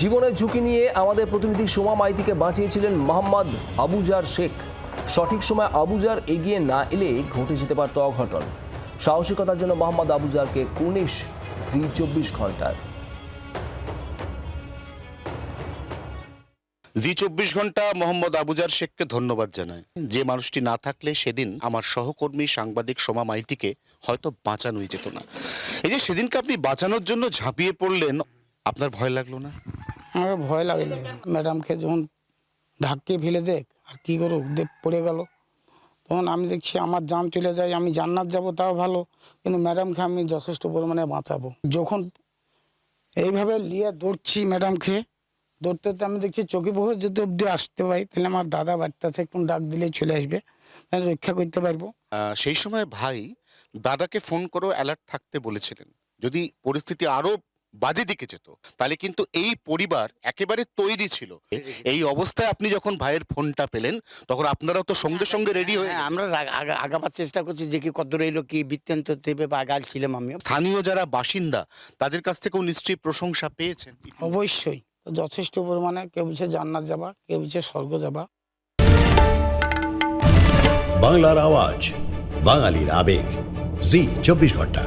জীবনের ঝুঁকি নিয়ে আমাদের প্রতিনিধি সোমা মাইতিকে বাঁচিয়েছিলেন মোহাম্মদ আবুজার শেখ। সঠিক সময় আবুজার এগিয়ে না এলে ঘটে যেতে পারত অঘটন। সাহসিকতার জন্য মোহাম্মদ আবুজারকে কুর্নিশ জি 24 ঘন্টার। জি 24 ঘন্টা মোহাম্মদ আবুজার শেখকে ধন্যবাদ জানায়। যে মানুষটি না থাকলে সেদিন আমার সহকর্মী সাংবাদিক সোমা মাইতিকে হয়তো বাঁচানোই যেত না। এই যে সেদিনকে আপনি বাঁচানোর জন্য ঝাঁপিয়ে পড়লেন, আপনার ভয় লাগলো না? আমাকে ভয় লাগেনি। ম্যাডামকে যখন ধাক্কিয়ে ফেলে দেখ আর কী করুক দেখ পড়ে গেল, তখন আমি দেখছি আমার জান চলে যায়, আমি জান্নাত যাব তাও ভালো, কিন্তু ম্যাডামকে আমি যথেষ্ট পরিমাণে বাঁচাবো। যখন এইভাবে নিয়ে দৌড়ছি ম্যাডামকে, দৌড়তে দৌড়তে আমি দেখছি চকিপুকুর যদি অব্দি আসতে পারি তাহলে আমার দাদা বাড়িতে আছে, একটু ডাক দিলেই চলে আসবে, তাহলে রক্ষা করতে পারবো। সেই সময় ভাই দাদাকে ফোন করেও অ্যালার্ট থাকতে বলেছিলেন। যদি পরিস্থিতি আরো বাজে দিকে যেত তাহলে কিন্তু এই পরিবার একেবারে তৈরি ছিল। এই অবস্থায় আপনি যখন ভাইয়ের ফোনটা পেলেন তখন আপনারাও তো সঙ্গে সঙ্গে রেডি হয়ে হ্যাঁ, আমরা আগাবার চেষ্টা করছি যে কি কত রইলো কি বৃত্তান্ত দেবে বা আগাল ছিলাম আমিও। স্থানীয় যারা বাসিন্দা তাদের কাছ থেকেও নিশ্চয়ই প্রশংসা পেয়েছেন। অবশ্যই যথেষ্ট পরিমাণে, কেউ বলছে জান্নাত যাবা, কেউ বলছে স্বর্গ যাবা। বাংলার আওয়াজ, বাঙালির আবেগ, জি 24 ঘন্টা।